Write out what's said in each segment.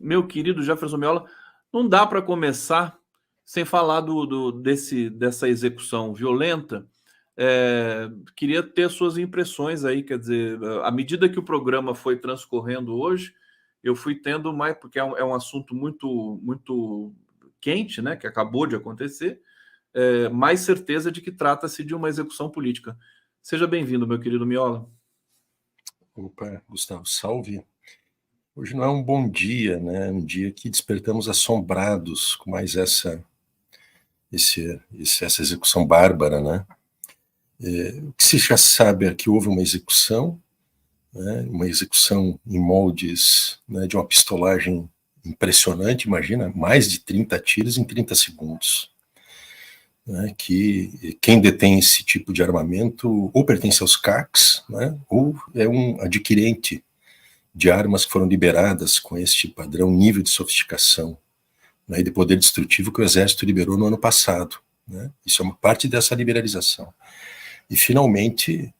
meu querido Jefferson Miola, não dá para começar sem falar dessa execução violenta. Queria ter suas impressões aí, quer dizer, à medida que o programa foi transcorrendo hoje, eu fui tendo mais, porque é um assunto muito, muito quente, né, que acabou de acontecer, mais certeza de que trata-se de uma execução política. Seja bem-vindo, meu querido Miola. Opa, Gustavo, salve. Hoje não é um bom dia, né? Um dia que despertamos assombrados com mais essa execução bárbara, né? O que se já sabe é que houve uma execução, né? Uma execução em moldes, né, de uma pistolagem impressionante, imagina, mais de 30 tiros em 30 segundos. Né, que quem detém esse tipo de armamento ou pertence aos CACs, né, ou é um adquirente de armas que foram liberadas com este padrão, nível de sofisticação, né, e de poder destrutivo que o Exército liberou no ano passado. Né? Isso é uma parte dessa liberalização. E, finalmente,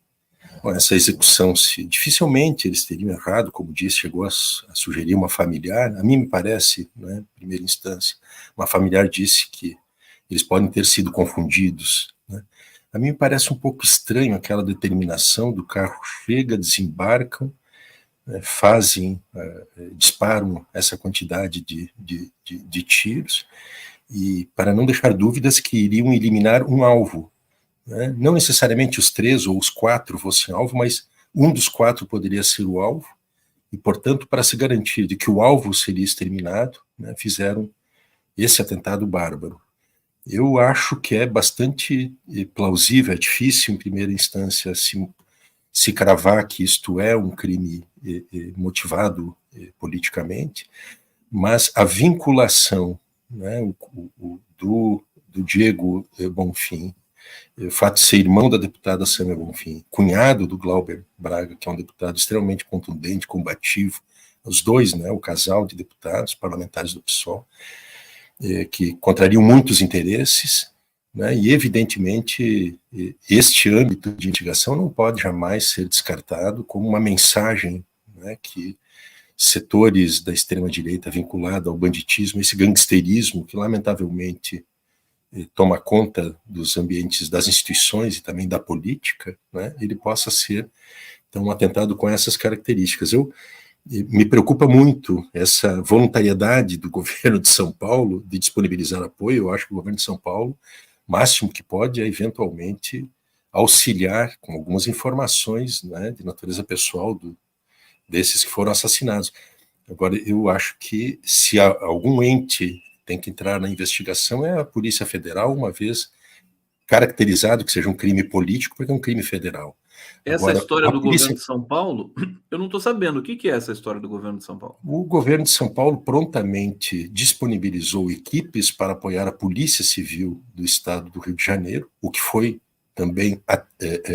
essa execução, dificilmente eles teriam errado, como disse, chegou a sugerir uma familiar, a mim me parece, né, em primeira instância, uma familiar disse que eles podem ter sido confundidos. Né? A mim me parece um pouco estranho aquela determinação do carro chega, desembarcam, disparam essa quantidade de tiros, e para não deixar dúvidas que iriam eliminar um alvo. Né? Não necessariamente os 3 ou os 4 fossem alvo, mas um dos 4 poderia ser o alvo, e, portanto, para se garantir de que o alvo seria exterminado, né, fizeram esse atentado bárbaro. Eu acho que é bastante plausível, é difícil, em primeira instância, se cravar que isto é um crime motivado politicamente, mas a vinculação, né, do Diego Bonfim, o fato de ser irmão da deputada Sâmia Bonfim, cunhado do Glauber Braga, que é um deputado extremamente contundente, combativo, os dois, né, o casal de deputados parlamentares do PSOL, que contrariam muitos interesses, né, e, evidentemente, este âmbito de investigação não pode jamais ser descartado como uma mensagem, né, que setores da extrema-direita vinculada ao banditismo, esse gangsterismo que, lamentavelmente, toma conta dos ambientes das instituições e também da política, né, ele possa ser, então, um atentado com essas características. Me preocupa muito essa voluntariedade do governo de São Paulo de disponibilizar apoio. Eu acho que o governo de São Paulo, o máximo que pode é, eventualmente, auxiliar com algumas informações, né, de natureza pessoal desses que foram assassinados. Agora, eu acho que se algum ente tem que entrar na investigação é a Polícia Federal, uma vez caracterizado que seja um crime político, porque é um crime federal. Essa Agora, história do governo de São Paulo, eu não estou sabendo. O que é essa história do governo de São Paulo? O governo de São Paulo prontamente disponibilizou equipes para apoiar a Polícia Civil do Estado do Rio de Janeiro, o que foi também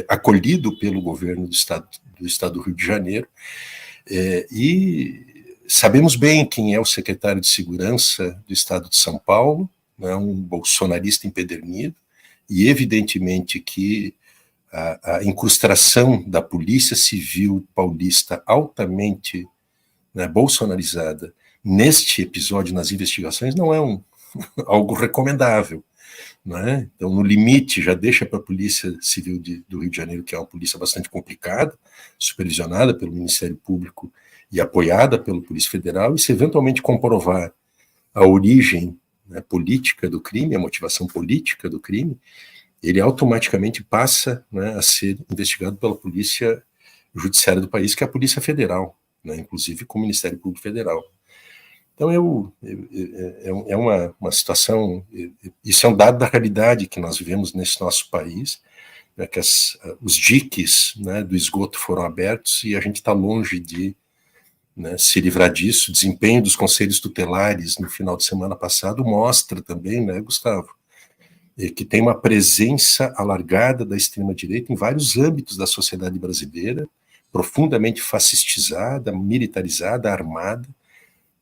acolhido pelo governo do Estado do Rio de Janeiro, e sabemos bem quem é o secretário de Segurança do Estado de São Paulo, né, um bolsonarista empedernido, e evidentemente que a incrustação da Polícia Civil paulista altamente, né, bolsonarizada neste episódio nas investigações não é algo recomendável. Né? Então, no limite, já deixa para a Polícia Civil do Rio de Janeiro, que é uma polícia bastante complicada, supervisionada pelo Ministério Público e apoiada pela Polícia Federal, e se eventualmente comprovar a origem, né, política do crime, a motivação política do crime, ele automaticamente passa, né, a ser investigado pela Polícia Judiciária do país, que é a Polícia Federal, né, inclusive com o Ministério Público Federal. Então, é uma situação, isso é um dado da realidade que nós vivemos nesse nosso país, né, que os diques, né, do esgoto foram abertos e a gente está longe de, né, se livrar disso. O desempenho dos conselhos tutelares no final de semana passado mostra também, né, Gustavo, que tem uma presença alargada da extrema-direita em vários âmbitos da sociedade brasileira, profundamente fascistizada, militarizada, armada,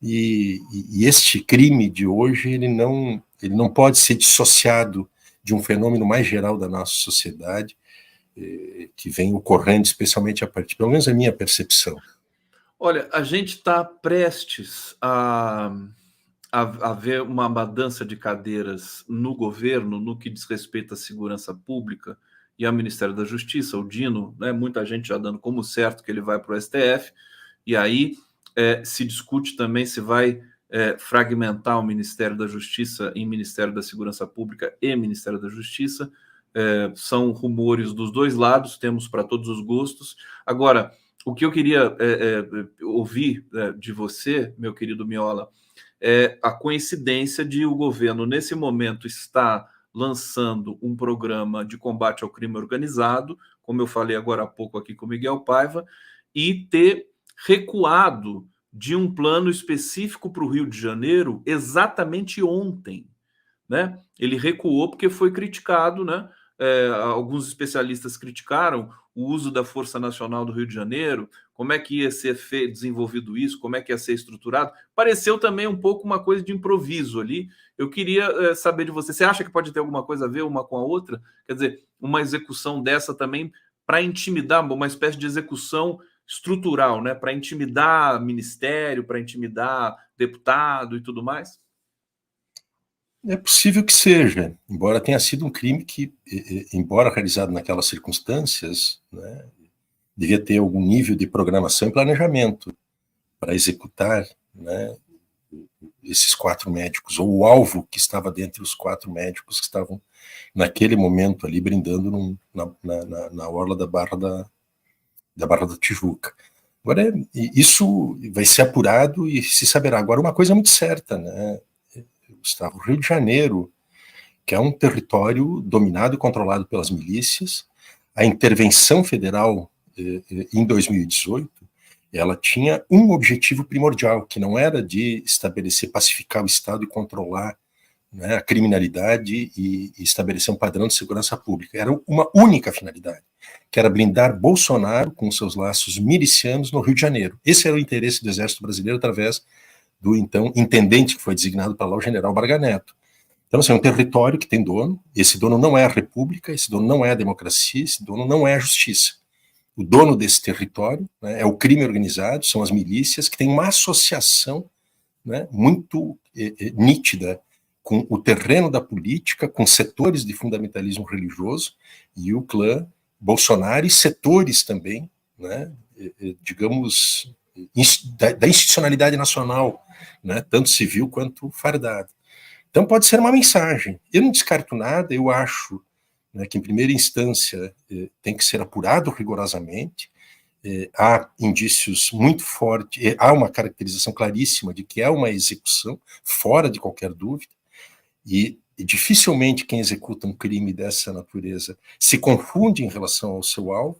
e este crime de hoje ele não pode ser dissociado de um fenômeno mais geral da nossa sociedade, que vem ocorrendo especialmente a partir, pelo menos a minha percepção. Olha, a gente está prestes a ver uma mudança de cadeiras no governo, no que diz respeito à segurança pública e ao Ministério da Justiça. O Dino, né, muita gente já dando como certo que ele vai para o STF, e aí se discute também se vai fragmentar o Ministério da Justiça em Ministério da Segurança Pública e Ministério da Justiça. São rumores dos dois lados, temos para todos os gostos. Agora, o que eu queria ouvir de você, meu querido Miola, é a coincidência de o governo, nesse momento, estar lançando um programa de combate ao crime organizado, como eu falei agora há pouco aqui com o Miguel Paiva, e ter recuado de um plano específico para o Rio de Janeiro exatamente ontem, né? Ele recuou porque foi criticado, né? Alguns especialistas criticaram o uso da Força Nacional do Rio de Janeiro, como é que ia ser desenvolvido isso, como é que ia ser estruturado. Pareceu também um pouco uma coisa de improviso ali. Eu queria saber de você, você acha que pode ter alguma coisa a ver uma com a outra? Quer dizer, uma execução dessa também para intimidar, uma espécie de execução estrutural, né? Para intimidar ministério, para intimidar deputado e tudo mais? É possível que seja, embora tenha sido um crime que, embora realizado naquelas circunstâncias, né, devia ter algum nível de programação e planejamento para executar, né, esses 4 médicos, ou o alvo que estava dentre os 4 médicos que estavam naquele momento ali brindando na orla da Barra da Tijuca. Agora, isso vai ser apurado e se saberá. Agora, uma coisa é muito certa, né, Gustavo, o Rio de Janeiro, que é um território dominado e controlado pelas milícias, a intervenção federal em 2018, ela tinha um objetivo primordial, que não era de estabelecer, pacificar o Estado e controlar, né, a criminalidade e estabelecer um padrão de segurança pública. Era uma única finalidade, que era blindar Bolsonaro com seus laços milicianos no Rio de Janeiro. Esse era o interesse do Exército Brasileiro através do então intendente que foi designado para lá, o general Braga Neto. Então, assim, é um território que tem dono, esse dono não é a república, esse dono não é a democracia, esse dono não é a justiça. O dono desse território, né, é o crime organizado, são as milícias, que têm uma associação, né, muito nítida com o terreno da política, com setores de fundamentalismo religioso e o clã Bolsonaro e setores também, né, digamos, da institucionalidade nacional, né, tanto civil quanto fardada. Então pode ser uma mensagem. Eu não descarto nada, eu acho, né, que em primeira instância tem que ser apurado rigorosamente, há indícios muito fortes, há uma caracterização claríssima de que é uma execução, fora de qualquer dúvida, e dificilmente quem executa um crime dessa natureza se confunde em relação ao seu alvo.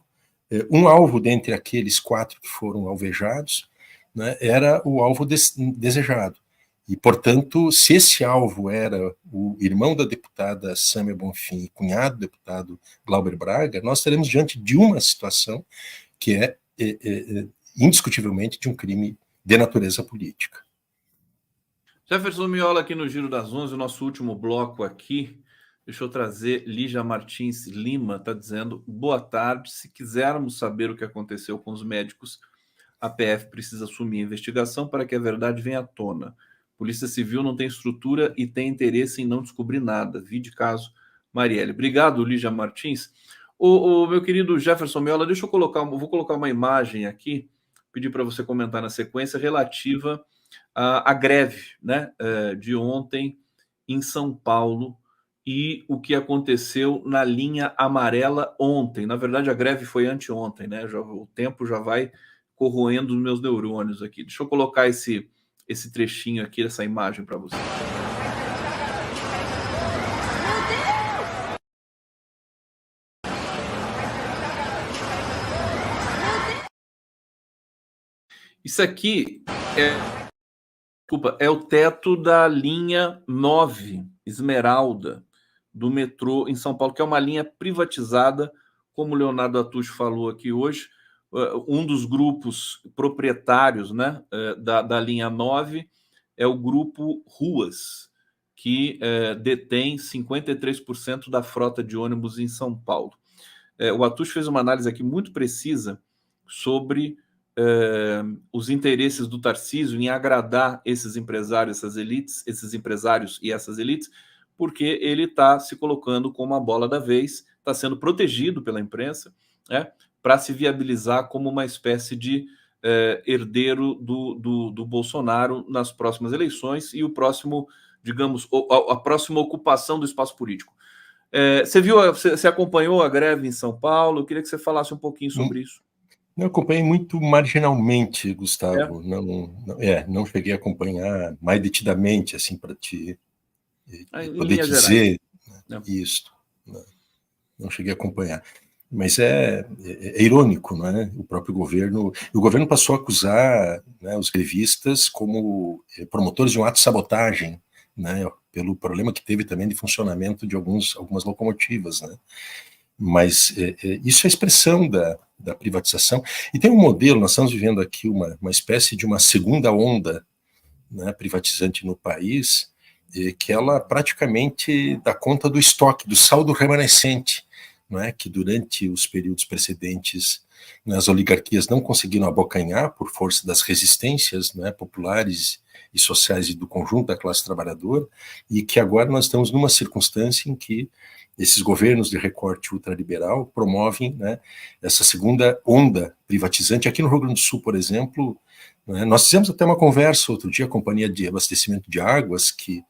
Um alvo dentre aqueles 4 que foram alvejados, né, era o alvo desejado. E, portanto, se esse alvo era o irmão da deputada Sâmia Bonfim e cunhado do deputado Glauber Braga, nós estaremos diante de uma situação que é indiscutivelmente de um crime de natureza política. Jefferson Miola aqui no Giro das 11, o nosso último bloco aqui. Deixa eu trazer Lígia Martins Lima, está dizendo, boa tarde, se quisermos saber o que aconteceu com os médicos, a PF precisa assumir a investigação para que a verdade venha à tona. Polícia Civil não tem estrutura e tem interesse em não descobrir nada. Vide caso Marielle. Obrigado, Lígia Martins. O meu querido Jefferson Miola, deixa eu colocar, vou colocar uma imagem aqui, pedir para você comentar na sequência, relativa à greve, né, de ontem em São Paulo e o que aconteceu na linha amarela ontem. Na verdade, a greve foi anteontem, né? O tempo já vai corroendo os meus neurônios aqui. Deixa eu colocar esse trechinho aqui, essa imagem para você. Isso aqui é o teto da linha 9, Esmeralda, do metrô em São Paulo, que é uma linha privatizada, como o Leonardo Atucho falou aqui hoje, um dos grupos proprietários, né, da linha 9 é o grupo Ruas, que detém 53% da frota de ônibus em São Paulo. O Atucho fez uma análise aqui muito precisa sobre os interesses do Tarcísio em agradar esses empresários, essas elites, esses empresários e essas elites, porque ele está se colocando como a bola da vez, está sendo protegido pela imprensa, né, para se viabilizar como uma espécie de herdeiro do Bolsonaro nas próximas eleições e o próximo, digamos, a próxima ocupação do espaço político. Você acompanhou a greve em São Paulo? Eu queria que você falasse um pouquinho sobre isso. Eu acompanhei muito marginalmente, Gustavo. Não cheguei a acompanhar mais detidamente, assim, para te poder dizer isso. Não cheguei a acompanhar. Mas é irônico, não é? O próprio governo... O governo passou a acusar, né, os grevistas como promotores de um ato de sabotagem, né, pelo problema que teve também de funcionamento de algumas locomotivas, né? Mas isso é a expressão da privatização. E tem um modelo, nós estamos vivendo aqui uma espécie de uma segunda onda, né, privatizante no país, que ela praticamente dá conta do estoque, do saldo remanescente, não é? Que durante os períodos precedentes, né, as oligarquias não conseguiram abocanhar por força das resistências, né, populares e sociais e do conjunto da classe trabalhadora, e que agora nós estamos numa circunstância em que esses governos de recorte ultraliberal promovem, né, essa segunda onda privatizante. Aqui no Rio Grande do Sul, por exemplo, né, nós fizemos até uma conversa outro dia, a Companhia de Abastecimento de Águas, que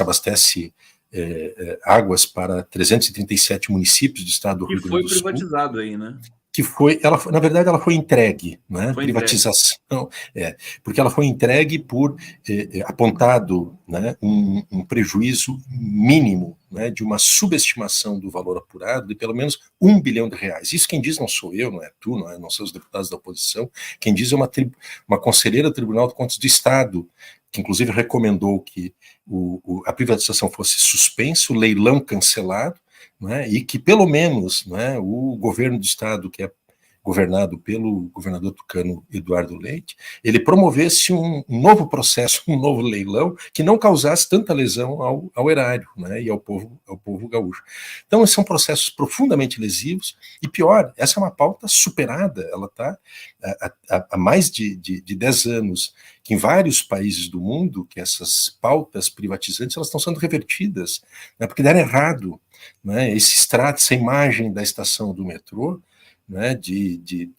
abastece águas para 337 municípios do estado do Rio Grande do Sul. Que foi privatizado aí, né? Na verdade, ela foi entregue, né? Privatização, porque ela foi entregue por apontado, né, um prejuízo mínimo, né, de uma subestimação do valor apurado de pelo menos R$1 bilhão. Isso quem diz não sou eu, não é tu, não são os deputados da oposição, quem diz é uma conselheira do Tribunal de Contas do Estado, que inclusive recomendou que a privatização fosse suspensa, o leilão cancelado, né, e que pelo menos, né, o governo do estado, que é governado pelo governador tucano Eduardo Leite, ele promovesse um novo processo, um novo leilão, que não causasse tanta lesão ao erário, né, e ao povo gaúcho. Então, esses são processos profundamente lesivos, e pior, essa é uma pauta superada, ela está há mais de 10 anos, que em vários países do mundo, que essas pautas privatizantes, elas estão sendo revertidas, né, porque deram errado, né, esse extrato, essa imagem da estação do metrô, né, de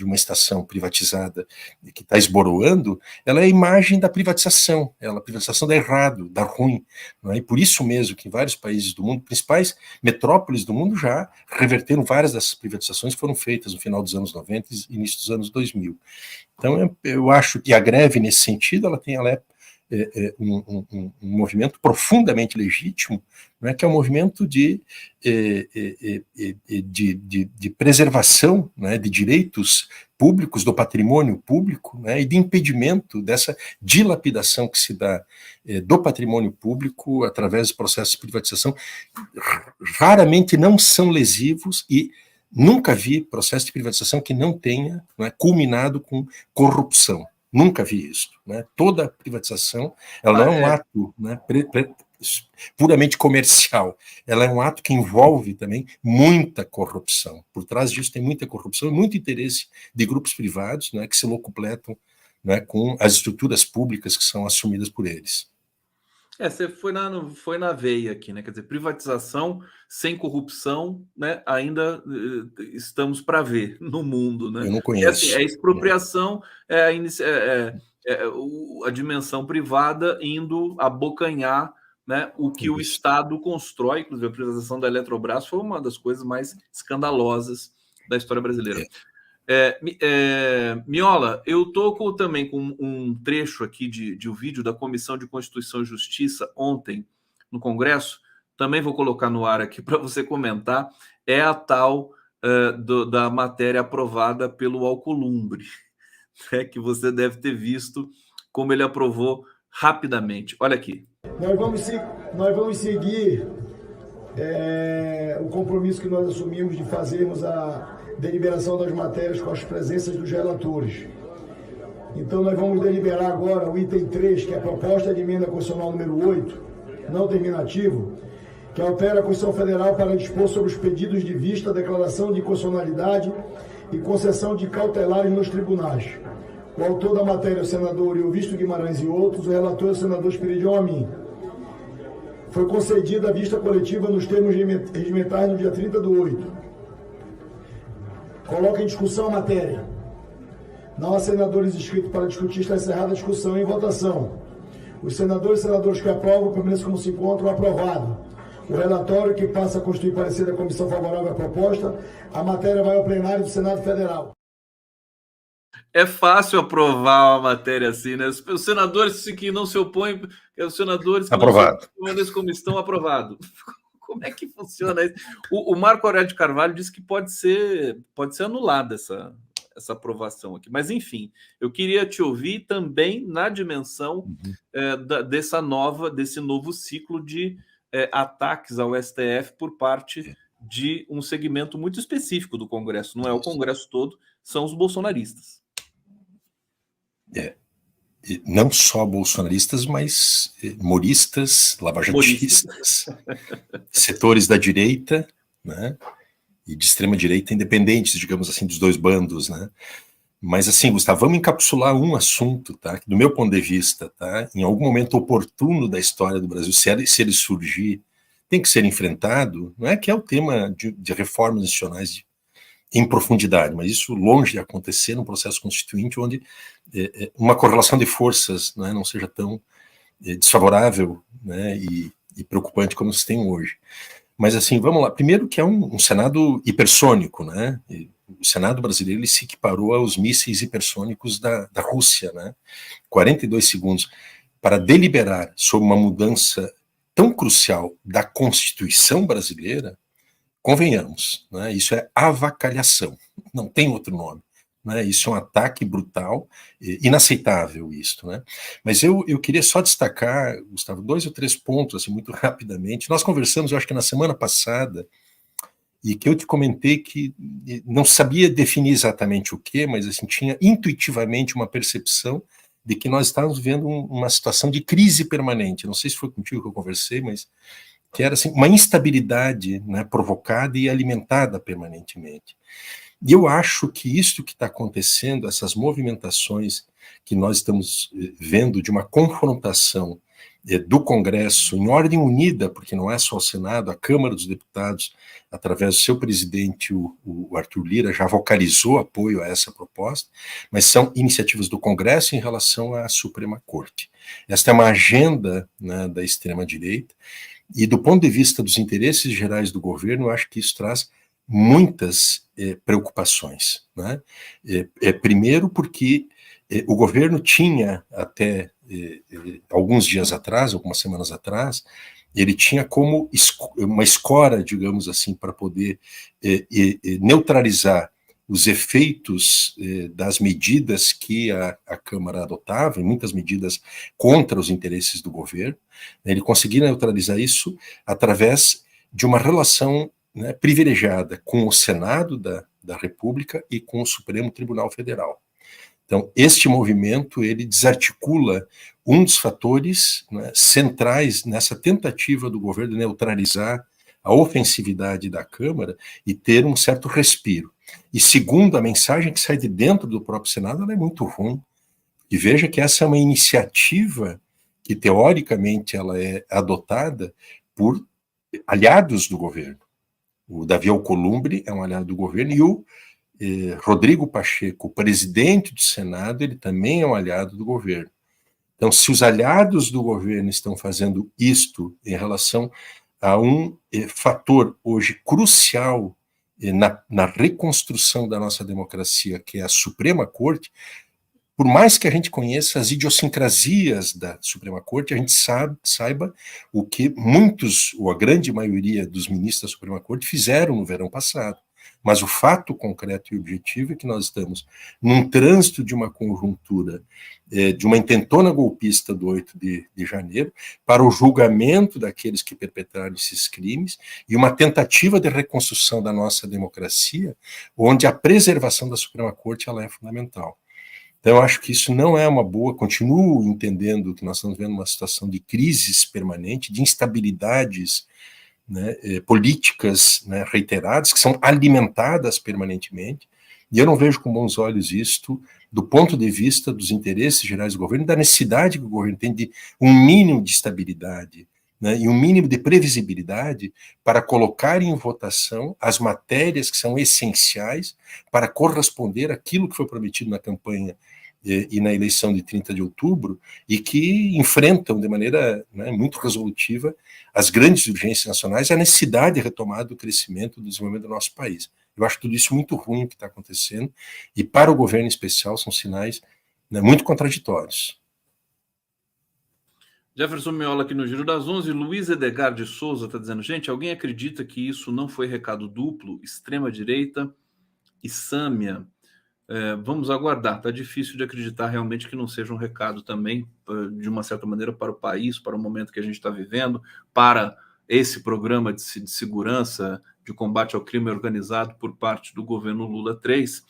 uma estação privatizada que está esboroando, ela é a imagem da privatização, a privatização dá errado, dá ruim, né, e por isso mesmo que em vários países do mundo, principais metrópoles do mundo já reverteram várias dessas privatizações que foram feitas no final dos anos 90 e início dos anos 2000. Então eu acho que a greve nesse sentido, ela é um movimento profundamente legítimo, né, que é um movimento de preservação, né, de direitos públicos, do patrimônio público, né, e de impedimento dessa dilapidação que se dá do patrimônio público através dos processos de privatização. Raramente não são lesivos e nunca vi processo de privatização que não tenha, né, culminado com corrupção. Nunca vi isso, né? Toda privatização, ela não é um ato, né, puramente comercial, ela é um ato que envolve também muita corrupção. Por trás disso tem muita corrupção e muito interesse de grupos privados, né, que se locupletam, né, com as estruturas públicas que são assumidas por eles. Você foi na veia aqui, né? Quer dizer, privatização sem corrupção, né? Ainda estamos para ver no mundo, né? Eu não conheço. É expropriação, a dimensão privada indo abocanhar, né, o que o Estado constrói. Inclusive, a privatização da Eletrobras foi uma das coisas mais escandalosas da história brasileira. Miola, eu estou também com um trecho aqui de um vídeo da Comissão de Constituição e Justiça ontem no Congresso, também vou colocar no ar aqui para você comentar, é a tal da matéria aprovada pelo Alcolumbre, né, que você deve ter visto como ele aprovou rapidamente. Olha aqui. Nós vamos seguir o compromisso que nós assumimos de fazermos a deliberação das matérias com as presenças dos relatores. Então nós vamos deliberar agora o item 3, que é a proposta de emenda constitucional número 8, não terminativo, que altera a Constituição Federal para dispor sobre os pedidos de vista, declaração de inconstitucionalidade e concessão de cautelares nos tribunais. O autor da matéria, o senador Ilvisto Guimarães e outros, o relator, o senador Esperidião Amin. Foi concedida a vista coletiva nos termos regimentais no dia 30/8. Coloca em discussão a matéria. Não há senadores inscritos para discutir, está encerrada a discussão e votação. Os senadores e senadoras que aprovam permaneçam como se encontram, aprovado. O relatório que passa a constituir parecer da comissão favorável à proposta, a matéria vai ao plenário do Senado Federal. É fácil aprovar uma matéria assim, né? Os senadores que não se opõem, os senadores que aprovado. não se opõem como estão aprovado. Como é que funciona isso? O Marco Aurélio de Carvalho disse que pode ser anulada essa aprovação aqui. Mas, enfim, eu queria te ouvir também na dimensão desse novo ciclo de ataques ao STF por parte de um segmento muito específico do Congresso. Não é o Congresso todo, são os bolsonaristas. Não só bolsonaristas, mas moristas, lavajatistas, setores da direita, né, e de extrema-direita independentes, digamos assim, dos dois bandos, né. Mas assim, Gustavo, vamos encapsular um assunto, tá, que do meu ponto de vista, tá, em algum momento oportuno da história do Brasil, se ele surgir, tem que ser enfrentado, não é que é o tema de reformas institucionais em profundidade, mas isso longe de acontecer num processo constituinte onde uma correlação de forças, né, não seja tão desfavorável, né, e preocupante como se tem hoje. Mas assim, vamos lá. Primeiro que é um Senado hipersônico, né? O Senado brasileiro ele se equiparou aos mísseis hipersônicos da Rússia, né? 42 segundos para deliberar sobre uma mudança tão crucial da Constituição brasileira. Convenhamos, né? Isso é avacalhação, não tem outro nome. Né? Isso é um ataque brutal, inaceitável isto. Né? Mas eu queria só destacar, Gustavo, 2 ou 3 pontos, assim, muito rapidamente. Nós conversamos, eu acho que na semana passada, e que eu te comentei que não sabia definir exatamente o que, mas assim, tinha intuitivamente uma percepção de que nós estávamos vivendo uma situação de crise permanente. Não sei se foi contigo que eu conversei, mas que era assim, uma instabilidade, né, provocada e alimentada permanentemente. E eu acho que isso que está acontecendo, essas movimentações que nós estamos vendo de uma confrontação do Congresso em ordem unida, porque não é só o Senado, a Câmara dos Deputados, através do seu presidente, o Arthur Lira, já vocalizou apoio a essa proposta, mas são iniciativas do Congresso em relação à Suprema Corte. Esta é uma agenda, né, da extrema-direita, e do ponto de vista dos interesses gerais do governo, eu acho que isso traz muitas preocupações. Né? Primeiro porque o governo tinha até alguns dias atrás, algumas semanas atrás, ele tinha como uma escora, digamos assim, para poder neutralizar os efeitos das medidas que a Câmara adotava, e muitas medidas contra os interesses do governo. Ele conseguia neutralizar isso através de uma relação, né, privilegiada com o Senado da República e com o Supremo Tribunal Federal. Então, este movimento, ele desarticula um dos fatores, né, centrais nessa tentativa do governo de neutralizar a ofensividade da Câmara e ter um certo respiro. E segundo, a mensagem que sai de dentro do próprio Senado, ela é muito ruim. E veja que essa é uma iniciativa que, teoricamente, ela é adotada por aliados do governo. O Davi Alcolumbre é um aliado do governo e o Rodrigo Pacheco, o presidente do Senado, ele também é um aliado do governo. Então, se os aliados do governo estão fazendo isto em relação a um fator hoje crucial na reconstrução da nossa democracia, que é a Suprema Corte, por mais que a gente conheça as idiosincrasias da Suprema Corte, a gente saiba o que muitos, ou a grande maioria dos ministros da Suprema Corte fizeram no verão passado. Mas o fato concreto e objetivo é que nós estamos num trânsito de uma conjuntura, de uma intentona golpista do 8 de janeiro, para o julgamento daqueles que perpetraram esses crimes, e uma tentativa de reconstrução da nossa democracia, onde a preservação da Suprema Corte ela é fundamental. Então, eu acho que isso não é uma boa, continuo entendendo que nós estamos vendo uma situação de crises permanente, de instabilidades, né, políticas, né, reiteradas, que são alimentadas permanentemente, E eu não vejo com bons olhos isto do ponto de vista dos interesses gerais do governo, da necessidade que o governo tem de um mínimo de estabilidade, né, e um mínimo de previsibilidade para colocar em votação as matérias que são essenciais para corresponder àquilo que foi prometido na campanha e na eleição de 30 de outubro, e que enfrentam de maneira, né, muito resolutiva as grandes urgências nacionais e a necessidade de retomada do crescimento e do desenvolvimento do nosso país. Eu acho tudo isso muito ruim o que está acontecendo, e para o governo em especial são sinais, né, muito contraditórios. Jefferson Miola aqui no Giro das 11, Luiz Edgar de Souza está dizendo, gente, alguém acredita que isso não foi recado duplo, extrema-direita e Sâmia? Vamos aguardar, está difícil de acreditar realmente que não seja um recado também, de uma certa maneira, para o país, para o momento que a gente está vivendo, para esse programa de segurança, de combate ao crime organizado por parte do governo Lula 3.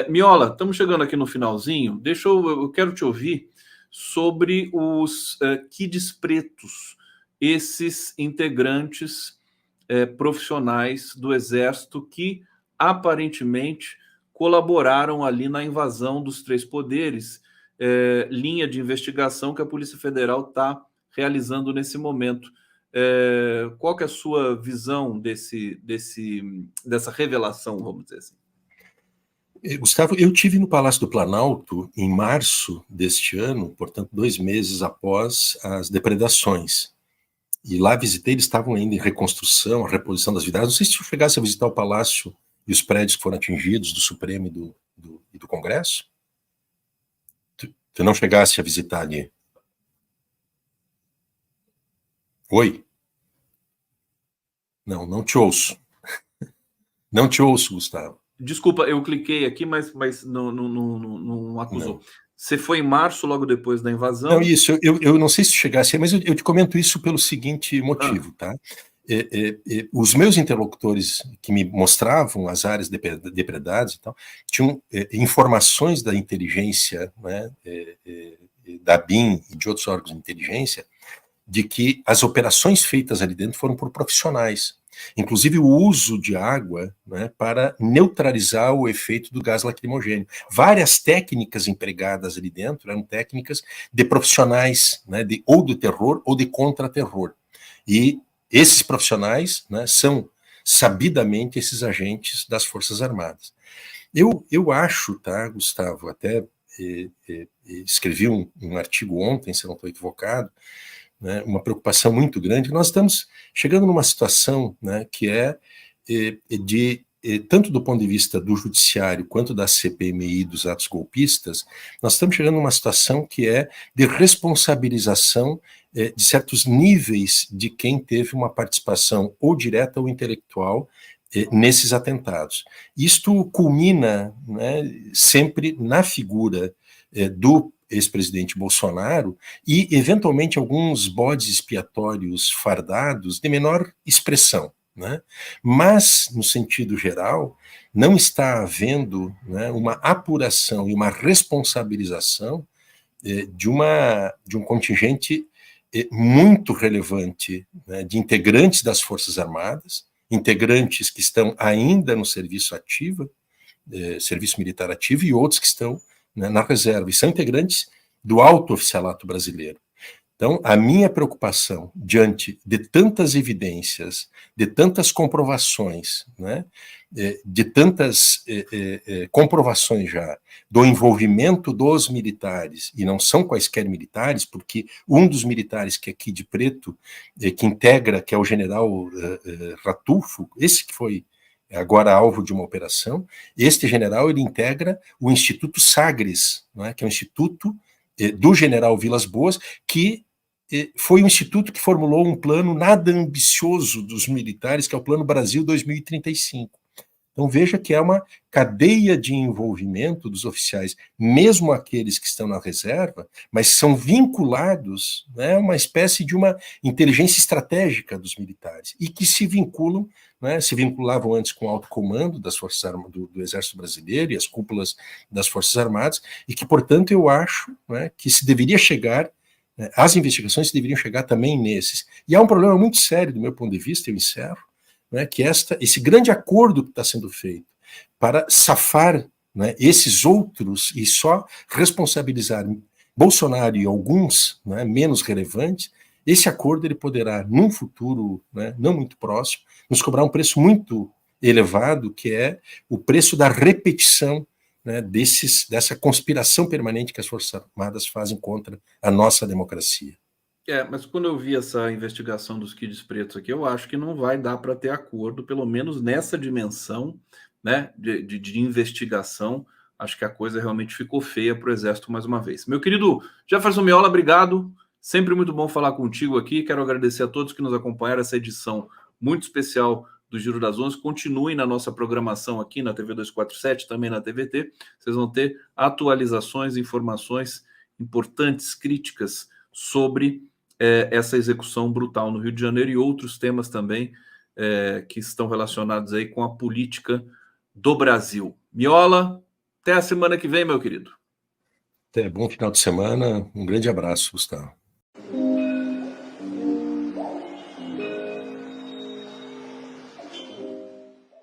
Miola, estamos chegando aqui no finalzinho, eu quero te ouvir sobre os kids pretos, esses integrantes profissionais do Exército que aparentemente colaboraram ali na invasão dos três poderes, linha de investigação que a Polícia Federal está realizando nesse momento. Qual que é a sua visão dessa revelação, vamos dizer assim? Gustavo, eu tive no Palácio do Planalto em março deste ano, portanto 2 meses após as depredações. E lá visitei, eles estavam ainda em reconstrução, a reposição das vidraças. Não sei se tu chegasse a visitar o Palácio e os prédios que foram atingidos do Supremo e do Congresso. Tu não chegasse a visitar ali? Oi? Não te ouço. Não te ouço, Gustavo. Desculpa, eu cliquei aqui, mas não acusou. Não. Você foi em março, logo depois da invasão? Não, isso, eu não sei se chegasse, mas eu te comento isso pelo seguinte motivo, tá? Os meus interlocutores que me mostravam as áreas depredadas e tal, tinham informações da inteligência, né, da BIM e de outros órgãos de inteligência, de que as operações feitas ali dentro foram por profissionais. Inclusive o uso de água, né, para neutralizar o efeito do gás lacrimogêneo. Várias técnicas empregadas ali dentro eram técnicas de profissionais, né, ou do terror ou de contra-terror. E esses profissionais, né, são sabidamente esses agentes das Forças Armadas. Eu acho, tá, Gustavo, até escrevi um artigo ontem, se eu não estou equivocado, né, uma preocupação muito grande. Nós estamos chegando numa situação, né, que tanto do ponto de vista do judiciário quanto da CPMI dos atos golpistas, nós estamos chegando numa situação que é de responsabilização de certos níveis de quem teve uma participação ou direta ou intelectual nesses atentados. Isto culmina, né, sempre na figura do ex-presidente Bolsonaro e, eventualmente, alguns bodes expiatórios fardados de menor expressão, né? Mas, no sentido geral, não está havendo, né, uma apuração e uma responsabilização de um contingente muito relevante, né, de integrantes das Forças Armadas, integrantes que estão ainda no serviço ativo, serviço militar ativo, e outros que estão, né, na reserva, e são integrantes do alto oficialato brasileiro. Então, a minha preocupação diante de tantas evidências, de tantas comprovações, né, de tantas comprovações já do envolvimento dos militares, e não são quaisquer militares, porque um dos militares que é aqui de preto, que integra, que é o general Ratufo, esse que foi agora alvo de uma operação, este general, ele integra o Instituto Sagres, né, que é um instituto do general Vilas Boas, que foi um instituto que formulou um plano nada ambicioso dos militares, que é o Plano Brasil 2035. Então veja que é uma cadeia de envolvimento dos oficiais, mesmo aqueles que estão na reserva, mas são vinculados, né, a uma espécie de uma inteligência estratégica dos militares, e que se vinculam, né, se vinculavam antes com o alto comando das Forças Armadas, do Exército Brasileiro e as cúpulas das Forças Armadas, e que, portanto, eu acho, né, que se deveria chegar, né, as investigações deveriam chegar também nesses. E há um problema muito sério, do meu ponto de vista, eu encerro, né, que esse grande acordo que está sendo feito para safar, né, esses outros e só responsabilizar Bolsonaro e alguns, né, menos relevantes, esse acordo ele poderá, num futuro, né, não muito próximo, nos cobrar um preço muito elevado, que é o preço da repetição, né, dessa conspiração permanente que as Forças Armadas fazem contra a nossa democracia. Mas quando eu vi essa investigação dos Kids Pretos aqui, eu acho que não vai dar para ter acordo, pelo menos nessa dimensão, né, de investigação. Acho que a coisa realmente ficou feia para o Exército mais uma vez. Meu querido Jefferson Miola, obrigado. Sempre muito bom falar contigo aqui. Quero agradecer a todos que nos acompanharam essa edição muito especial do Giro das 11. Continuem na nossa programação aqui na TV 247, também na TVT. Vocês vão ter atualizações, informações importantes, críticas sobre essa execução brutal no Rio de Janeiro e outros temas também que estão relacionados aí com a política do Brasil. Miola, até a semana que vem, meu querido. Até bom final de semana. Um grande abraço, Gustavo.